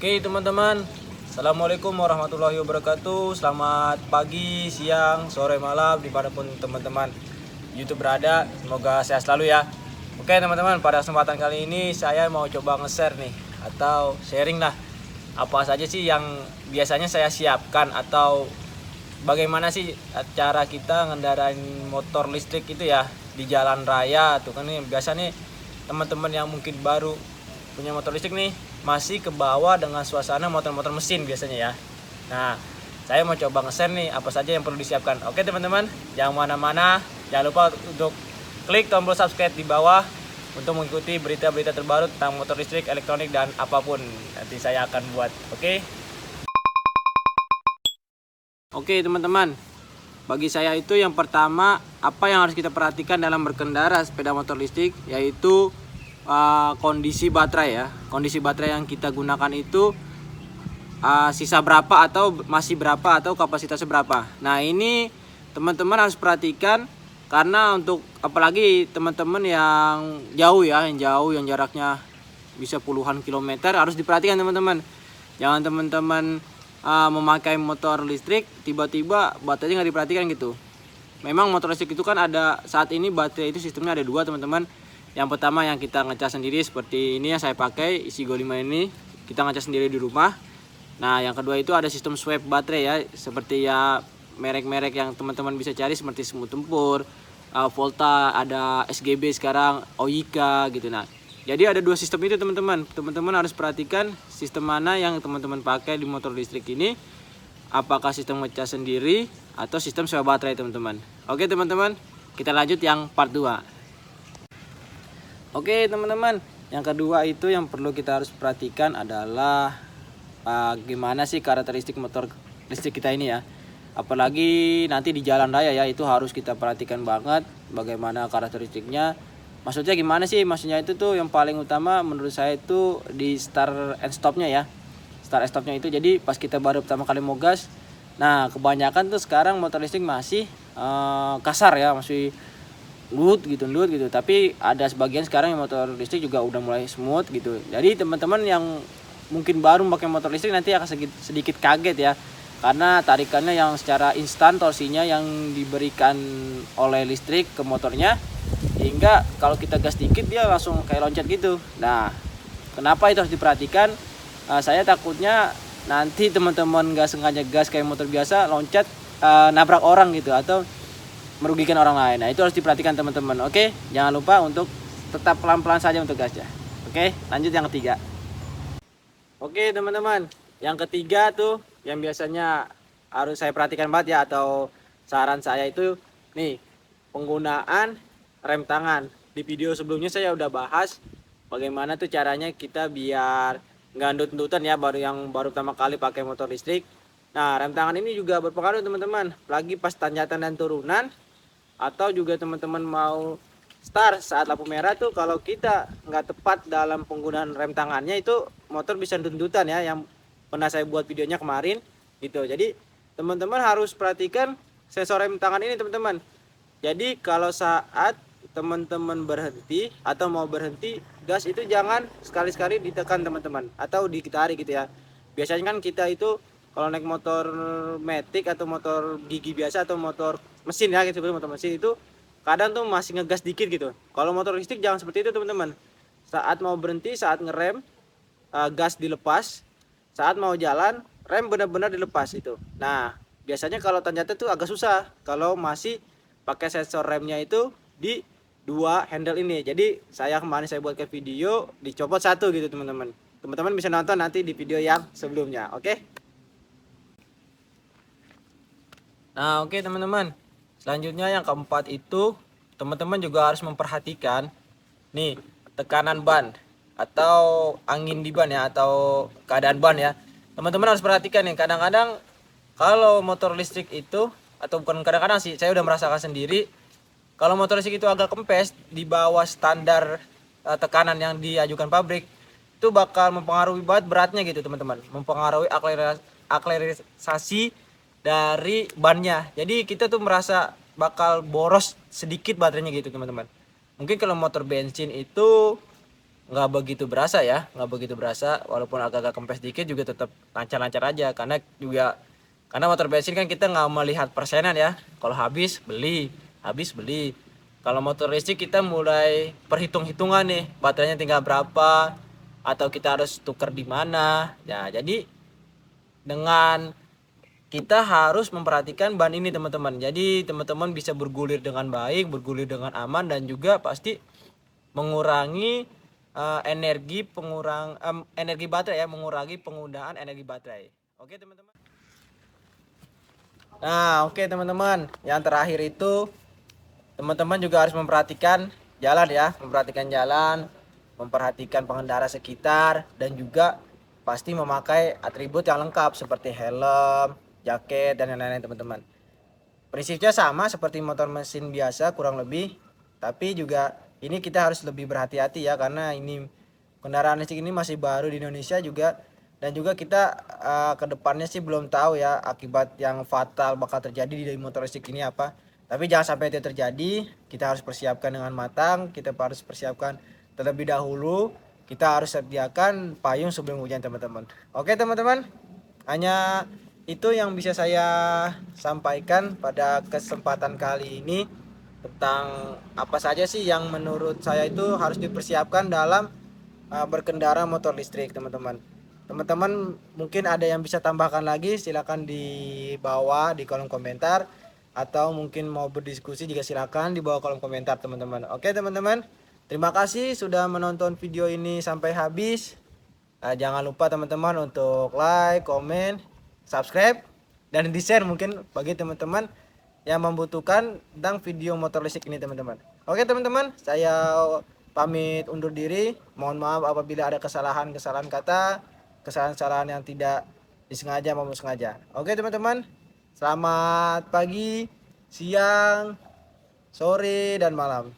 Oke teman-teman, Assalamualaikum warahmatullahi wabarakatuh. Selamat pagi, siang, sore, malam dimanapun teman-teman YouTube berada. Semoga sehat selalu ya. Oke teman-teman, pada kesempatan kali ini saya mau coba nge-share nih, atau sharing lah, apa saja sih yang biasanya saya siapkan, atau bagaimana sih cara kita ngendarain motor listrik itu ya di jalan raya tuh kan. Nih biasa nih teman-teman yang mungkin baru punya motor listrik nih masih ke bawah dengan suasana motor-motor mesin biasanya ya. Nah, saya mau coba nge-share nih apa saja yang perlu disiapkan. Oke teman-teman, jangan mana-mana. Jangan lupa untuk klik tombol subscribe di bawah untuk mengikuti berita-berita terbaru tentang motor listrik, elektronik, dan apapun nanti saya akan buat. Oke teman-teman, bagi saya itu yang pertama, apa yang harus kita perhatikan dalam berkendara sepeda motor listrik, yaitu kondisi baterai ya. Kondisi baterai yang kita gunakan itu sisa berapa, atau masih berapa, atau kapasitasnya berapa. Nah ini teman-teman harus perhatikan, karena untuk apalagi teman-teman yang jauh ya, yang jaraknya bisa puluhan kilometer, harus diperhatikan teman-teman. Jangan teman-teman memakai motor listrik tiba-tiba baterainya nggak diperhatikan gitu. Memang motor listrik itu kan ada, saat ini baterai itu sistemnya ada dua teman-teman. Yang pertama yang kita ngecas sendiri seperti ini yang saya pakai, isi Go 5 ini kita ngecas sendiri di rumah. Nah yang kedua itu ada sistem swap baterai ya, seperti ya merek-merek yang teman-teman bisa cari seperti Semut Tempur, Volta, ada SGB sekarang, Oika gitu. Nah jadi ada dua sistem itu teman-teman. Teman-teman harus perhatikan sistem mana yang teman-teman pakai di motor listrik ini, apakah sistem ngecas sendiri atau sistem swap baterai teman-teman. Oke teman-teman, kita lanjut yang part 2. Oke teman-teman, yang kedua itu yang perlu kita harus perhatikan adalah gimana sih karakteristik motor listrik kita ini ya. Apalagi nanti di jalan raya ya, itu harus kita perhatikan banget bagaimana karakteristiknya. Maksudnya gimana sih? Maksudnya itu tuh yang paling utama menurut saya itu di start and stopnya ya. Start and stopnya itu, jadi pas kita baru pertama kali mau gas. Nah kebanyakan tuh sekarang motor listrik masih kasar ya, masih nut gitu. Tapi ada sebagian sekarang yang motor listrik juga udah mulai smooth gitu. Jadi teman-teman yang mungkin baru pakai motor listrik nanti akan sedikit kaget ya, karena tarikannya yang secara instan, torsinya yang diberikan oleh listrik ke motornya, hingga kalau kita gas dikit dia langsung kayak loncat gitu. Nah kenapa itu harus diperhatikan? Saya takutnya nanti teman-teman gak sengaja gas kayak motor biasa, loncat nabrak orang gitu, atau merugikan orang lain. Nah itu harus diperhatikan teman-teman. Oke, jangan lupa untuk tetap pelan-pelan saja untuk gasnya. Oke, lanjut yang ketiga. Oke teman-teman, yang ketiga tuh yang biasanya harus saya perhatikan banget ya, atau saran saya itu nih, penggunaan rem tangan. Di video sebelumnya saya udah bahas bagaimana tuh caranya kita biar nggak ndut-ndutan ya, baru pertama kali pakai motor listrik. Nah rem tangan ini juga berpengaruh teman-teman, lagi pas tanjakan dan turunan, atau juga teman-teman mau start saat lampu merah tuh, kalau kita nggak tepat dalam penggunaan rem tangannya itu motor bisa ndut-ndutan ya, yang pernah saya buat videonya kemarin gitu. Jadi teman-teman harus perhatikan sensor rem tangan ini teman-teman. Jadi kalau saat teman-teman berhenti atau mau berhenti gas itu jangan sekali-sekali ditekan teman-teman, atau ditarik gitu ya. Biasanya kan kita itu kalau naik motor matic atau motor gigi biasa atau motor mesin ya gitu, motor mesin itu kadang tuh masih ngegas dikit gitu. Kalau motor listrik jangan seperti itu teman-teman. Saat mau berhenti, saat ngerem, gas dilepas. Saat mau jalan, rem benar-benar dilepas itu. Nah biasanya kalau tanjakan tuh agak susah kalau masih pakai sensor remnya itu di dua handle ini. Jadi kemarin saya buat ke video, dicopot satu gitu teman-teman. Teman-teman bisa nonton nanti di video yang sebelumnya. Oke. Nah oke teman-teman, selanjutnya yang keempat itu teman-teman juga harus memperhatikan nih tekanan ban atau angin di ban ya, atau keadaan ban ya. Teman-teman harus perhatikan nih, kadang-kadang kalau motor listrik itu, atau bukan kadang-kadang sih, saya udah merasakan sendiri, kalau motor listrik itu agak kempes di bawah standar tekanan yang diajukan pabrik, itu bakal mempengaruhi banget beratnya gitu teman-teman, mempengaruhi akselerasi dari bannya. Jadi kita tuh merasa bakal boros sedikit baterainya gitu teman-teman. Mungkin kalau motor bensin itu nggak begitu berasa ya, nggak begitu berasa, walaupun agak-agak kempes dikit juga tetap lancar-lancar aja, karena motor bensin kan kita nggak melihat persenan ya, kalau habis beli. Kalau motor listrik kita mulai perhitung-hitungan nih, baterainya tinggal berapa, atau kita harus tuker di mana ya. Jadi dengan kita harus memperhatikan ban ini teman-teman, jadi teman-teman bisa bergulir dengan baik, bergulir dengan aman, dan juga pasti mengurangi energi baterai ya, mengurangi penggunaan energi baterai. Oke teman-teman. Nah, oke teman-teman, yang terakhir itu teman-teman juga harus memperhatikan jalan ya, memperhatikan pengendara sekitar, dan juga pasti memakai atribut yang lengkap seperti helm, jaket, dan lain-lain teman-teman. Prinsipnya sama seperti motor mesin biasa kurang lebih, tapi juga ini kita harus lebih berhati-hati ya, karena ini kendaraan listrik ini masih baru di Indonesia juga, dan juga kita kedepannya sih belum tahu ya akibat yang fatal bakal terjadi di motor listrik ini apa. Tapi jangan sampai itu terjadi, kita harus persiapkan dengan matang, kita harus persiapkan terlebih dahulu, kita harus sediakan payung sebelum hujan teman-teman. Oke teman-teman, hanya itu yang bisa saya sampaikan pada kesempatan kali ini tentang apa saja sih yang menurut saya itu harus dipersiapkan dalam berkendara motor listrik teman-teman. Teman-teman mungkin ada yang bisa tambahkan lagi, silakan di bawah di kolom komentar, atau mungkin mau berdiskusi juga silakan di bawah kolom komentar teman-teman. Oke teman-teman, terima kasih sudah menonton video ini sampai habis. Jangan lupa teman-teman untuk like, komen, subscribe, dan di share mungkin bagi teman-teman yang membutuhkan tentang video motor listrik ini teman-teman. Oke teman-teman, saya pamit undur diri. Mohon maaf apabila ada kesalahan kata, kesalahan yang tidak disengaja maupun sengaja. Oke teman-teman, selamat pagi, siang, sore, dan malam.